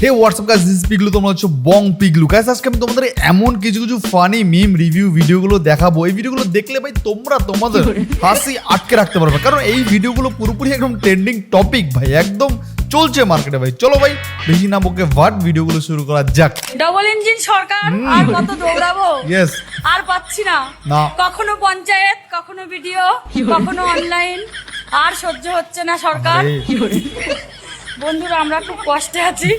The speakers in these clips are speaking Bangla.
হে হোয়াটসঅ্যাপ গাইস, দিস পিগলু, তোমরা হচ্ছে বং পিগলু গাইস। আজকে আমি তোমাদের এমন কিছু কিছু ফানি মিম রিভিউ ভিডিওগুলো দেখাবো। এই ভিডিওগুলো দেখলে ভাই তোমরা তোমাদের হাসি আটকে রাখতে পারবে, কারণ এই ভিডিওগুলো পুরোপুরি একদম ট্রেন্ডিং টপিক ভাই, একদম চলছে মার্কেটে ভাই। চলো ভাই বেশি না বকে ভাট ভিডিওগুলো শুরু করা যাক। ডবল ইঞ্জিন সরকার, আর কত দৌড়াবো? ইয়েস, আর পাচ্ছি না। কখনো পঞ্চায়েত, কখনো ভিডিও, কখনো অনলাইন, আর সহ্য হচ্ছে না সরকার। বন্ধুরা আমরা খুব কষ্টে আছি,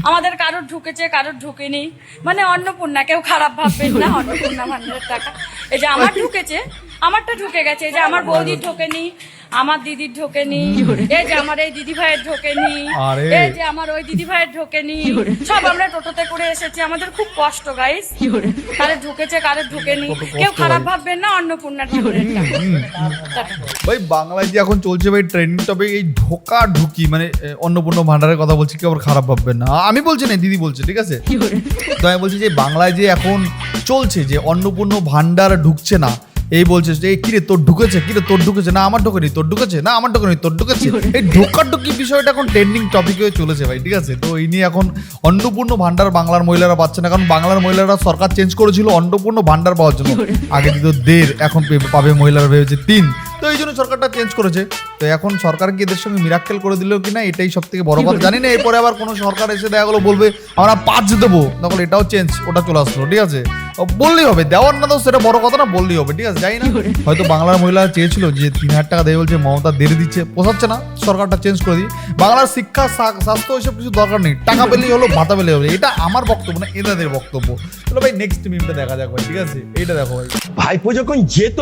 আমাদের কারোর ঢুকেছে কারোর ঢুকেনি, মানে অন্নপূর্ণা, কেউ খারাপ ভাববেন না, অন্নপূর্ণা ভান্ডারের টাকা। এই যে আমার ঢুকেছে, আমারটা ঢুকে গেছে। এই যে আমার বৌদির ঢোকেনি, আমার দিদির ঢোকেনি, এই যে আমার এই দিদি ভাইয়ের ঢোকেনি, এই যে আমার ওই দিদি ভাইয়ের ঢোকেনি, সব আমরা টোটোতে করে এসেছি। আমাদের খুব কষ্ট গাইস, কারের ঢুকেছে কারের ঢোকেনি, কেউ খারাপ ভাববেন না, অন্নপূর্ণা ভাই বাংলায় যে এখন চলছে ভাই ট্রেন্ডিং টপিক, এই ঢোকা ঢুকি মানে অন্নপূর্ণা ভান্ডারের কথা বলছি, কেউ আবার খারাপ ভাববেন না। আমি বলছি না, দিদি বলছে, ঠিক আছে? তো আমি বলছি যে বাংলায় যে এখন চলছে যে অন্নপূর্ণা ভান্ডার ঢুকছে না, এই বলছে যে কিরে তোর ঢুকেছে, কিরে তোর ঢুকেছে, না আমার ঢোকেনি, তোর ঢুকেছে, না আমার ঢোকেনি, তোর ঢুকেছে। এই ঢোকাঢুকি বিষয়টা এখন ট্রেন্ডিং টপিক হয়ে চলেছে ভাই, ঠিক আছে? তো এই নিয়ে এখন অন্নপূর্ণা ভান্ডার বাংলার মহিলারা পাচ্ছে না, কারণ বাংলার মহিলারা সরকার চেঞ্জ করেছিল অন্নপূর্ণা ভান্ডার পাওয়ার জন্য। আগে দিত 1.5, এখন পাবে মহিলারা ভেবেছে 3। তো এই জন্য সরকারটা চেঞ্জ করেছে। তো এখন সরকার কি এদের সঙ্গে মিরাক্কেল করে দিল কিনা, এটাই সব থেকে বড় কথা। জানি না এরপরে আবার কোনো সরকার এসে দেখা গেলো বলবে আমরা 5 দেবো, তখন এটাও চেঞ্জ, ওটা চলে আসলো, ঠিক আছে? বললেই হবে, দেওয়ার না দাও সেটা বড় কথা না, বললেই হবে, ঠিক আছে? যাই না, হয়তো বাংলার মহিলারা চেয়েছিল যে 3000 টাকা দেবে, বলছে মমতা দেড়ে দিচ্ছে, পোষাচ্ছে না, সরকারটা চেঞ্জ করে দিই। বাংলার শিক্ষা স্বাস্থ্য ওইসব কিছু দরকার নেই, টাকা পেলেই হলো, ভাতা পেলেই হবে, এটা আমার বক্তব্য না, এদের বক্তব্য। চলো ভাই নেক্সট মিমটা দেখা যাক ভাই, ঠিক আছে? এইটা দেখো ভাই। ভাইপো যখন যেত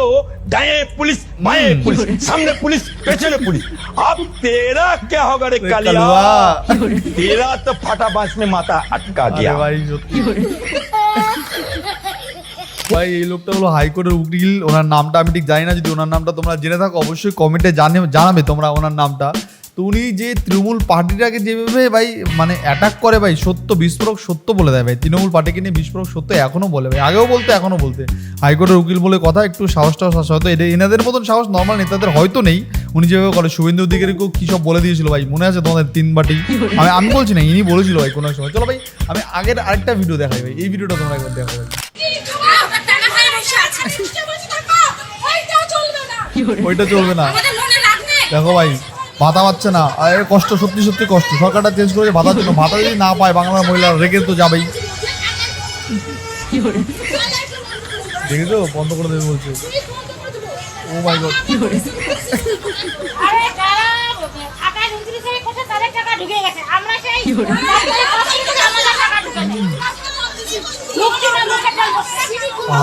ডায়ে পুলিশ বায়ে পুলিশ সামনে পুলিশ পেছনে পুলিশ, अब तेरा क्या होगा रे कालिया, तेरा तो फटा बांस में माथा अटका गया। ভাই সত্যি ভাই, এই লোকটা হলো হাইকোর্টের উকিল, ওনার নামটা আমি ঠিক জানি না, যদি ওনার নামটা তোমরা জেনে থাকো অবশ্যই কমেন্টে জানাবে তোমরা ওনার নামটা। তো উনি যে তৃণমূল পার্টিটাকে যেভাবে ভাই মানে অ্যাটাক করে ভাই, সত্য বিস্ফোরক সত্য বলে দেয় ভাই, তৃণমূল পার্টিকে নিয়ে বিস্ফোরক সত্য এখনো বলে ভাই, আগেও বলতে এখনো বলতে। হাইকোর্টের উকিল বলে কথা, একটু সাহসটাও হয়তো এনাদের মতন সাহস নর্মাল নেতাদের হয়তো নেই। উনি যেভাবে করে শুভেন্দু অধিকারীকেও কী সব বলে দিয়েছিল ভাই, মনে আছে তোমাদের 3 বাটি? আমি বলছি না, ইনি বলেছিল ভাই কোনো সময়। চলো ভাই আমি আগের আরেকটা ভিডিও দেখাই ভাই, এই ভিডিওটা তোমরা একবার দেখো ভাই। ওইটা চলবে না, দেখো ভাই ভাতা পাচ্ছে না, আরে কষ্ট, সত্যি সত্যি কষ্ট। সরকারটা চেঞ্জ করেছে ভাতার জন্য, ভাতা যদি না পায় বাংলার মহিলারা রেগে তো যাবেই। দেখেছো বন্ধ করে দেবে বলছে, ও মাই গড।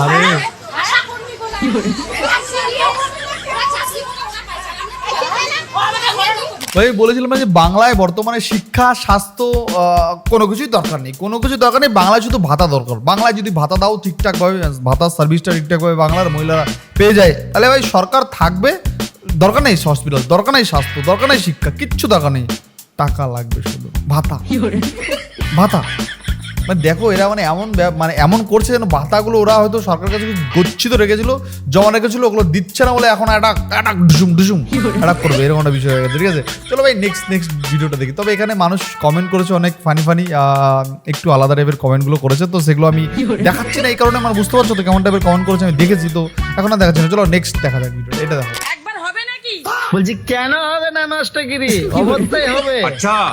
আরে ভাই বলেছিলাম যে বাংলায় বর্তমানে শিক্ষা স্বাস্থ্য কোনো কিছুই দরকার নেই, কোনো কিছু দরকার নেই, বাংলায় শুধু ভাতা দরকার। বাংলায় যদি ভাতা দাও ঠিকঠাকভাবে, ভাতার সার্ভিসটা ঠিকঠাকভাবে বাংলার মহিলারা পেয়ে যায়, তাহলে ভাই সরকার থাকবে, দরকার নেই হসপিটাল, দরকার নেই স্বাস্থ্য, দরকার নেই শিক্ষা, কিচ্ছু দরকার নেই, টাকা লাগবে শুধু, ভাতা ভাতা। মানে দেখো এরা মানে এমন করছে যেন ভাতাগুলো ওরা হয়তো সরকার কাছে গচ্ছিত রেখেছিল, জমা রেখেছিল, ওগুলো দিচ্ছে না বলে এখন একটা ঢুসুম অ্যাটাক করবে, এরকম একটা বিষয় হয়ে গেছে, ঠিক আছে? চলো ভাই নেক্সট ভিডিওটা দেখি। তবে এখানে মানুষ কমেন্ট করেছে অনেক ফানি একটু আলাদা টাইপের কমেন্টগুলো করেছে, তো সেগুলো আমি দেখাচ্ছি না এই কারণে, মানে বুঝতে পারছো তো কেমন টাইপের কমেন্ট করেছে, আমি দেখেছি, তো এখন আর দেখাচ্ছি না। চলো নেক্সট দেখা যাক ভিডিওটা, এটা দেখো। বলছি কেন হবে না নষ্টগিরি, অবশ্যই হবে।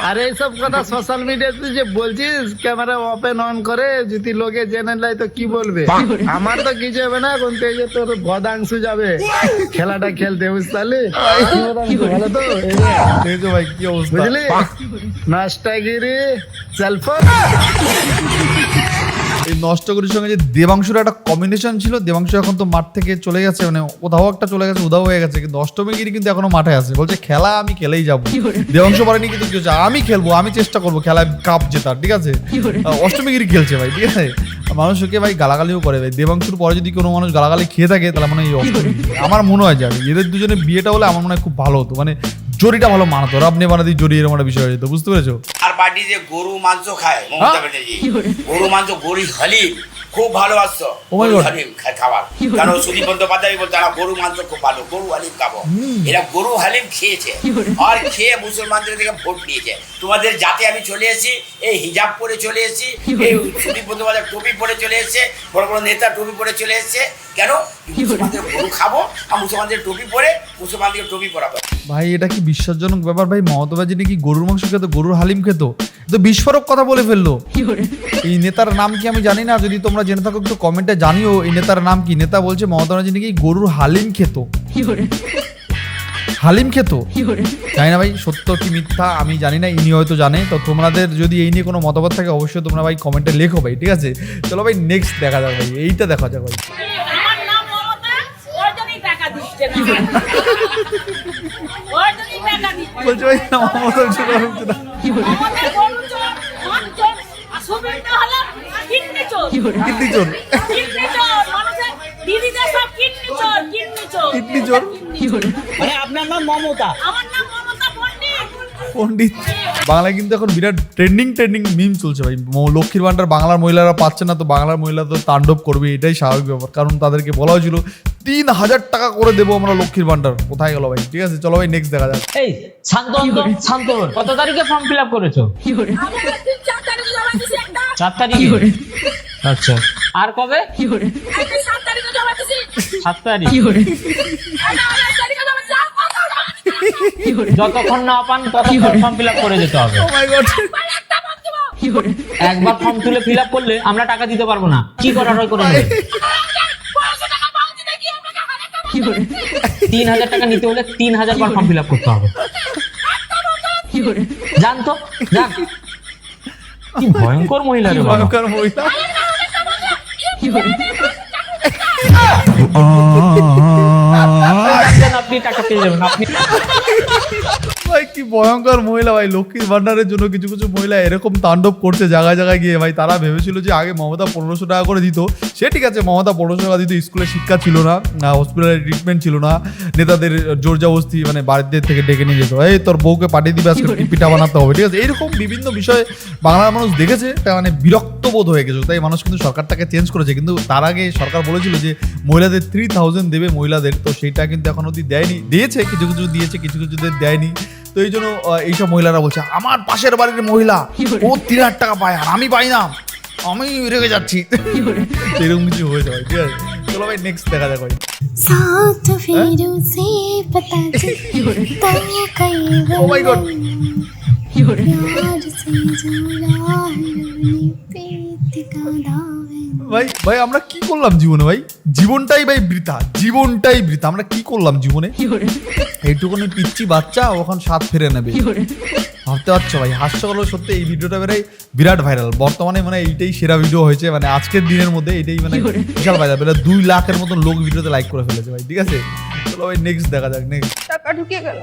আর এইসব কথা সোশ্যাল মিডিয়াতে যে বলছিস ক্যামেরা ওপেন অন করে, যদি লোকে জেনে নেয় তো কি বলবে? আমার তো কিছু হবে না, এখন থেকে তোর ভদাংশু যাবে খেলাটা খেলতে, বুঝতে পারলি? ভালো তো দেখছো ভাই কি অবস্থা, বুঝলি? নষ্টগিরি সেলফোন। এই নষ্টকরির সঙ্গে যে দেবাংশুর একটা কম্বিনেশন ছিল, দেবাংশু এখন তো মাঠ থেকে চলে গেছে, মানে কোথাও একটা চলে গেছে, উধাও হয়ে গেছে, কিন্তু অষ্টমীগিরি কিন্তু এখনো মাঠে আছে, বলছে খেলা আমি খেলেই যাবো। দেবাংশু পারেনি কিন্তু কি হচ্ছে, আমি খেলবো, আমি চেষ্টা করবো খেলায় কাপ জেতার, ঠিক আছে? অষ্টমীগিরি খেলছে ভাই, ঠিক আছে? মানুষকে ভাই গালাগালিও করে ভাই, দেবাংশুর পরে যদি কোনো মানুষ গালাগালি খেয়ে থাকে তাহলে মানে এই অষ্টমী, আমার মনে হয় যাবে এদের দুজনে বিয়েটা হলে আমার মনে হয় খুব ভালো হতো, মানে জরিটা ভালো মানাতো, রাবনে বানাদি জরি, এরকম একটা বিষয় হয়ে যেত, বুঝতে পেরেছো? আর পার্টি যে গরু মাংস খায় মমতা ব্যানার্জি, গরু মাংস গরি হলি খুব ভালোবাসতো Oh my গরু God. হালিম খাবার। কারণ সুদীপ বন্দ্যোপাধ্যায় বলতো না গরু মাংস খুব ভালো, গরু হালিম খাবো। এরা গরু হালিম খেয়েছে আর খেয়ে মুসলমানদের থেকে ভোট নিয়েছে। তোমাদের যাতে আমি চলে এসেছি, এই হিজাব পরে চলে এসেছি, এই সুদীপ বন্দ্যোপাধ্যায় টুপি পরে চলে এসেছে, বড় বড় নেতা টুপি পরে চলে এসেছে। কেন? মুসলমানদের গরু খাবো আর মুসলমানদের টুপি পরে মুসলমানদের টুপি পরাবো। ভাই এটা কি বিশ্বাসজনক ব্যাপার? ভাই মমতা ব্যানার্জি নাকি গরুর মাংস খেত, গরুর হালিম খেত, তো বিস্ফোরক কথা বলে ফেললো। এই নেতার নাম কি আমি জানি না, যদি তোমরা জেনে থাকো একটু কমেন্টে জানিও এই নেতার নাম কি। নেতা বলছে মমতা ব্যানার্জি নাকি গরুর হালিম খেত, হালিম খেত। জানি না ভাই সত্য কি মিথ্যা আমি জানি না, ইনি হয়তো জানে। তো তোমাদের যদি এই নিয়ে কোনো মতামত থাকে অবশ্যই তোমরা ভাই কমেন্টে লেখো ভাই, ঠিক আছে? চলো ভাই নেক্সট দেখা যাক ভাই, এইটা দেখা যাক ভাই। আমার নাম মমতা, ওর জন্যই টাকা দিচ্ছে না। ওর জন্যই টাকা দিচ্ছে। বলছে ভাই না মমতা হচ্ছে না। আমাদের গরু চোর, মাছ চোর, আর সুবিধা হলো কিডনি চোর। কিডনি চোর, কিডনি চোর, মানুষের দিদিদের সব কিডনি চোর, কিডনি চোর। কিডনি চোর। মানে আপনার নাম মমতা? আমার নাম মমতা পণ্ডিত। পণ্ডিত। বাংলায় কিন্তু এখন বিরাট ট্রেন্ডিং মিম চলছে ভাই। লক্ষ্মীর ভান্ডার বাংলার মহিলারা পাচ্ছে না, তো বাংলার মহিলা তো তাণ্ডব করবে, এটাই স্বাভাবিক ব্যাপার। কারণ তাদেরকে বলা হয়েছিল 3,000 টাকা করে দেবো আমরা লক্ষ্মীর ভান্ডার। কোথায় গেল ভাই? ঠিক আছে চলো ভাই নেক্সট দেখা যাক। এই শান্ত শান্ত, কত তারিখে ফর্ম ফিল আপ করেছো? আমরা 3-4 তারিখে জমা দিছি একটা। 4 তারিখে? আচ্ছা, আর কবে? একটা 7 তারিখে জমা দিছি। 7 তারিখ? একটা 8 তারিখে জমা দিছি। যতক্ষণ না পান ততক্ষণ ফর্ম ফিল আপ করে যেতে হবে। ও মাই গড, একটা ফর্ম দেবো। একবার ফর্ম তুলে ফিল আপ করলে আমরা টাকা দিতে পারবো না, কি করার হয় করে নেবে। 500 টাকা পাউন্ড দিয়ে কি আমরা টাকা দিতে পারবো? 3,000 টাকা নিতে হলে 3,000 বার ফর্ম ফিল আপ করতে হবে। জান তো, জান। কি ভয়ঙ্কর মহিলা রে বাবা। ভয়ঙ্কর মহিলা। জান, আপনি টাকা পেয়ে যাবেন আপনি। ভাই কি ভয়ঙ্কর মহিলা ভাই। লক্ষ্মীর ভান্ডারের জন্য কিছু কিছু মহিলা এরকম তাণ্ডব করছে জায়গায় জায়গায় গিয়ে। ভাই তারা ভেবেছিল যে আগে মমতা 1500 টাকা করে দিত, সে ঠিক আছে মমতা 1500 টাকা দিত, স্কুলে শিক্ষা ছিল না, হসপিটালে ট্রিটমেন্ট ছিল না, নেতাদের জোর জবরদস্তি মানে বাড়িতে থেকে ডেকে নিয়ে যেত, এই তোর বউকে পাঠিয়ে দিবে আজকে পিঠা বানাতে হবে, ঠিক আছে? এইরকম বিভিন্ন বিষয়ে বাংলার মানুষ দেখেছে, তা মানে বিরক্ত বোধ হয়ে গেছে। তাই মানুষ কিন্তু সরকারটাকে চেঞ্জ করেছে। কিন্তু তার আগে সরকার বলেছিল যে মহিলাদের 3000 দেবে মহিলাদের, তো সেইটা কিন্তু এখন অবধি দেয়নি। দিয়েছে কিছু কিছু দিয়েছে, কিছু কিছুদের দেয়নি। তো এই জন্য এইসব মহিলারা বলছে আমার পাশের বাড়ির মহিলা ও 3,000 টাকা পায় আর আমি পাই না, আমি রেগে যাচ্ছি। এরকম কিছু হয়ে যাবে, ঠিক আছে? চলো ভাই নেক্সট দেখা যাক ভাই। साथ फिर उसे पता चलता कई Oh my God. प्यार से जुड़ा है प्रीत का दामन। ভাই ভাই আমরা কি করলাম জীবনে? ভাই জীবনটাই ভাই বৃথা, জীবনটাই বৃথা। আমরা কি করলাম জীবনে? এইটুকুনি পিচ্ছি বাচ্চা ওখান স্বাদ ফিরে নেবে, ভাবতে পারছো ভাই? হাস্যকর সত্যি এই ভিডিওটা বেরাই বিরাট ভাইরাল বর্তমানে, মানে এইটাই সেরা ভিডিও হয়েছে মানে আজকের দিনের মধ্যে। এটাই মানে বিশাল ভাইরাল, বেলা 2 লাখের মতন লোক ভিডিওতে লাইক করে ফেলেছে ভাই, ঠিক আছে? চলো ভাই নেক্সট দেখা যাক। নেক্সট টাকা ঢুকে গেল,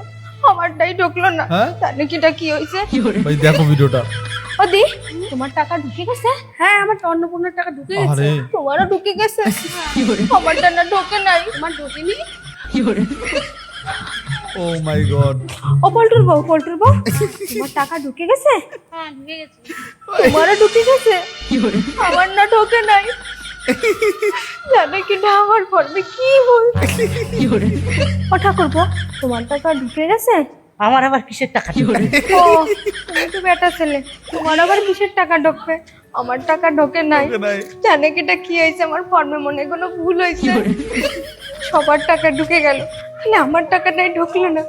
আমারটাই ঢুকলো না। হ্যাঁ? জানি কিটা কি হয়েছে? ভাই দেখো ভিডিওটা। ও দি, তোমার টাকা ঢুকে গেছে? হ্যাঁ, আমার অন্নপূর্ণার টাকা ঢুকে গেছে। আরে। তোমারও ঢুকে গেছে? আমারটা না ঢোকে নাই। আমার ঢোকেনি। ও মাই গড। ও পল্টুর বউ, তোমার টাকা ঢুকে গেছে? হ্যাঁ, ঢুকে গেছে। তোমারও ঢুকে গেছে? আমার না ঢোকে নাই। জানে কিনা আমার ফর্মে কি বলছে? ও ঠাকুরপো, তোমার টাকা ঢুকে গেছে? আমার আবার কিসের টাকা? ও, তুমি তো বেটা ছেলে, তোমার আবার কিসের টাকা ঢোকবে? আমার টাকা ঢোকে নাই। ঢোকে নাই। জানে কিটা কি হয়েছে? আমার ফর্মে মনে হয় কোনো ভুল হয়েছে। সবার টাকা ঢুকে গেল, খালি আমার টাকা নাই ঢুকলো না।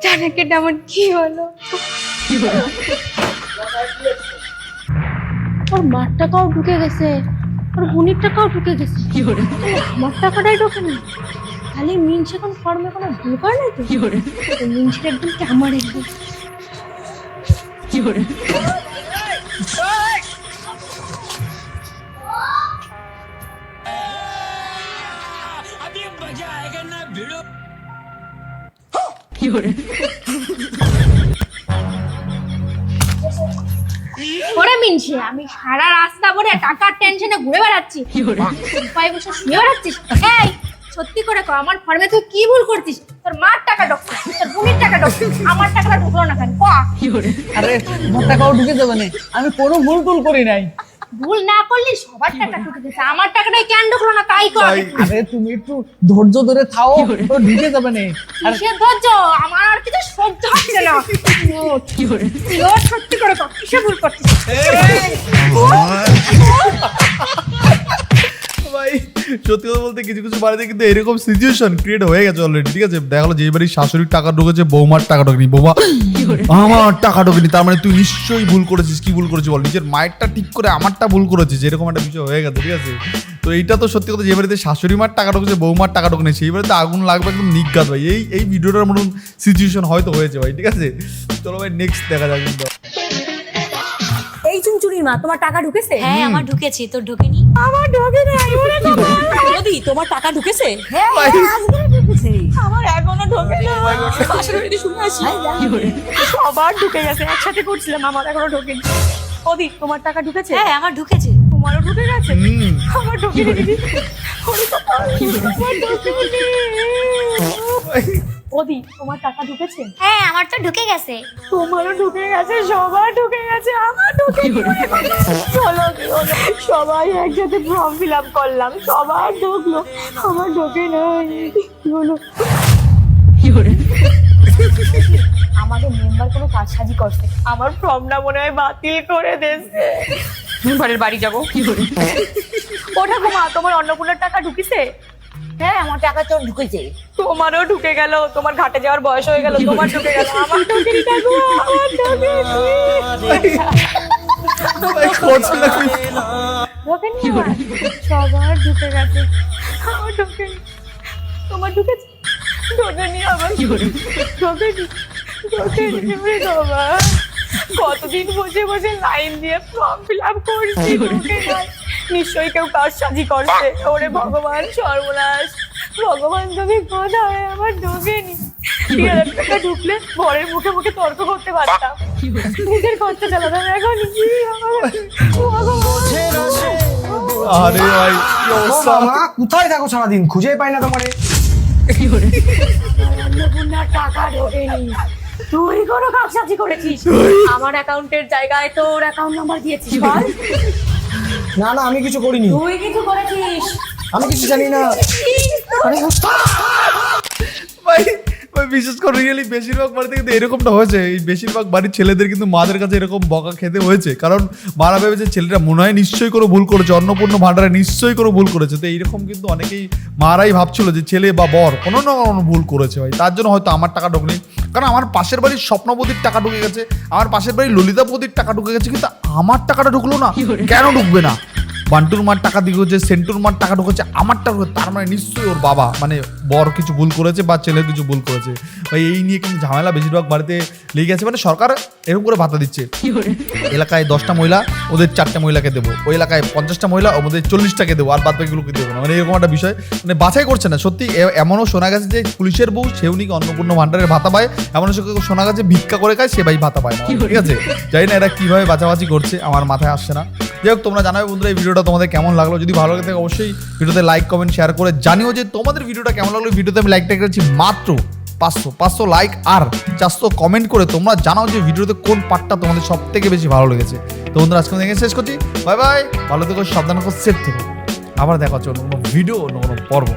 জানে কিটা আমার কি হলো? ওর মার টাকাও ঢুকে গেছে, ওর বোনের টাকাও ঢুকে গেছে, আমার টাকাটাই ঢোকে না। খালি মিনস এখন ফর্মে কোনো ভুল করে নাই তো? মিনসের একদম কি আমার একদম ওরে মিনসে, আমি সারা রাস্তা ভরে টাকার টেনশনে ঘুরে বেড়াচ্ছি, উপায় বসে শুয়ে বেড়াচ্ছিস? এই সত্যি করে কর, আমার ফর্মে তুই কি ভুল করছিস? তোর মার টাকা ঢুকছে, তোর বোনের টাকা ঢুকছে, আমার টাকাটা ঢুকলো না কেন? আরে তোমার টাকাও ঢুকে যাবে না, আমি কোনো ভুল টুল করি নাই। ভুল না করলি সবার টাকা ঢুকে গেছে, আমার টাকাটাই কেন ঢুকলো না তাই কর। ভাই, আরে তুমি একটু ধৈর্য ধরে থাও, তো ঢুকে যাবে না। কিসের ধৈর্য, আমার আর কিছু সহ্য হচ্ছে না। তুই ওর সত্যি করে কর, কিসে ভুল করছিস? ভাই সত্যি কথা বলতে কিছু কিছু বাড়িতে কিন্তু এরকম সিচুয়েশন ক্রিয়েট হয়ে গেছে অলরেডি, ঠিক আছে? দেখালো যে বাড়ির শাশুড়ির টাকা ঢুকেছে, বৌমার টাকা ঢোকেনি, বৌমা আমার টাকা ঢোকেনি, তার মানে তুই নিশ্চয়ই ভুল করেছিস। কি ভুল করেছিস বল? নিজের মায়েরটা ঠিক করে আমারটা ভুল করেছিস, এরকম একটা বিষয় হয়ে গেছে, ঠিক আছে? তো এইটা তো সত্যি কথা, যে বাড়িতে শাশুড়ি মার টাকা ঢুকেছে, বৌমার টাকা ঢোকেনি, সেই বাড়িতে আগুন লাগবে একদম নিজ্ঞাত ভাই। এই ভিডিওটার মতন সিচুয়েশন হয়তো হয়েছে ভাই, ঠিক আছে? চলো ভাই নেক্সট দেখা যাক কিন্তু। এই চুনচুনির মা, তোমার টাকা ঢুকেছে? হ্যাঁ আমার ঢুকেছে, তোর ঢোকেনি? আমার ঢোকে নাই। মোদি, তোমার টাকা ঢুকেছে? হ্যাঁ আজকে ঢুকেছে। আমার এখনো ঢোকে না। পাশের বাড়িতে শুনে আসি সবার ঢুকে গেছে, একসাথে করছিলাম, আমার এখনো ঢোকেনি। মোদি, তোমার টাকা ঢুকেছে? হ্যাঁ আমার ঢুকেছে। তোমারও ঢুকে গেছে? আমার ঢোকেনি দিদি। ওরে বাবা, আমার ঢোকেনি। মোদি, তোমার টাকা ঢুকেছে? হ্যাঁ আমার তো ঢুকে গেছে। তোমারও ঢুকে গেছে, সবার ঢুকে গেছে, আমার ঢুকে চলো কি হলো, সবাই একসাথে ফর্ম ফিল আপ করলাম, সবার ঢুকলো, আমার ঢোকে নাই। কি হলো? আমাদের মেম্বার কোনো কাজসাজি করছে, আমার ফর্মটা মনে হয় বাতিল করে দিয়েছে। মেম্বারের বাড়ি যাবো। ও ঠাকুমা, তোমার অন্নপূর্ণার টাকা ঢুকিছে? হ্যাঁ আমার টাকা তো ঢুকেছে। তোমারও ঢুকে গেল, তোমার ঘাটে যাওয়ার বয়স হয়ে গেল, তোমার ঢুকে গেল, আমার ঢুকেনি ঠাকুমা, আমার ঢুকেনি। ভাই করছে না কি? ঢোকেনি আমার? সবার ঢুকে গেছে, আমার ঢোকেনি। তোমার ঢুকেছে? ঢোকেনি আমার। ঢোকেনি রে বাবা, কতদিন বসে বসে লাইন দিয়ে ফর্ম ফিল আপ করছি, ঢোকে নাই। নিশ্চয়ই কেউ কারসাজি করছে। ওরে ভগবান, সর্বনাশ, ভগবান তুমি কোথায়, আমার ঢোকেনি। ৩,০০০ টাকা ঢুকলে বরের মুখে মুখে তর্ক করতে পারতাম, নিজের খরচা চালাতাম, এখন কি আমার আরে ভাই কি অবস্থা! কোথায় থাকো সারাদিন, খুঁজেই পাই না তোমারে। অন্নপূর্ণার টাকা ঢোকেনি, তুই কোনো কারসাজি করেছিস, আমার অ্যাকাউন্টের জায়গায় তোর অ্যাকাউন্ট নাম্বার দিয়েছিস। বল, না না আমি কিছু করিনি, তুই কিছু করেছিস? আমি কিছু জানি না। আরে ভাই ভাই বিশেষ করে রিয়েলি বেশিরভাগ বাড়িতে কিন্তু এরকমটা হয়েছে। এই বেশিরভাগ বাড়ির ছেলেদের কিন্তু মাদের কাছে এরকম বকা খেতে হয়েছে, কারণ মারা ভেবেছে ছেলেটা মনে হয় নিশ্চয়ই কোনো ভুল করেছে, অন্নপূর্ণ ভাণ্ডারে নিশ্চয়ই কোনো ভুল করেছে। তো এইরকম কিন্তু অনেকেই মারাই ভাবছিল যে ছেলে বা বর কোনো না কোনো ভুল করেছে ভাই, তার জন্য হয়তো আমার টাকা ঢোকেনি। কারণ আমার পাশের বাড়ির স্বপ্নবতীর টাকা ঢুকে গেছে, আমার পাশের বাড়ির ললিতাপতির টাকা ঢুকে গেছে, কিন্তু আমার টাকাটা ঢুকলো না, কেন ঢুকবে না? বান্টুর মার টাকা ঢুকেছে, সেন্টুর মার টাকা ঢুকেছে, আমার টাকা ঢুকেছে, তার মানে নিশ্চয়ই ওর বাবা মানে বর কিছু ভুল করেছে বা ছেলে কিছু ভুল করেছে ভাই। এই নিয়ে কিন্তু ঝামেলা বেশিরভাগ বাড়িতে লেগে গেছে। মানে সরকার এরকম করে ভাতা দিচ্ছে, এলাকায় 10টা মহিলা ওদের 4টা মহিলাকে দেবো, ওই এলাকায় 50টা মহিলা ওদের 40টাকে দেবো, আর বাদ বাকিগুলোকে দেবো না, মানে এরকম একটা বিষয়। মানে বাছাই করছে না। সত্যি এমনও শোনা গেছে যে পুলিশের বউ সেও নাকি অন্নপূর্ণ ভাণ্ডারের ভাতা পায়, এমনও শোনা গেছে ভিক্ষা করে খায়, সে ভাই ভাতা পায় না, ঠিক আছে? জানি না এরা কিভাবে বাছাবাছি করছে, আমার মাথায় আসছে না। যাই হোক, তোমরা জানাবে বন্ধুরা এই ভিডিওটা তোমাদের কেমন লাগলো। যদি ভালো লাগে থাকে অবশ্যই ভিডিওতে লাইক কমেন্ট শেয়ার করে জানিও যে তোমাদের ভিডিওটা কেমন লাগলো। ভিডিওতে আমি লাইকটা করেছি মাত্র 500 লাইক আর 400 কমেন্ট করে তোমরা জানাও যে ভিডিওতে কোন পার্টটা তোমাদের সব থেকে বেশি ভালো লেগেছে। তো বন্ধুরা আজকে দেখে শেষ করছি, বাই বাই, ভালো থেকো, সাবধান থেকো, সেফ থেকো। আবার দেখা হচ্ছে অন্য কোনো ভিডিও, অন্য কোনো পর্ব।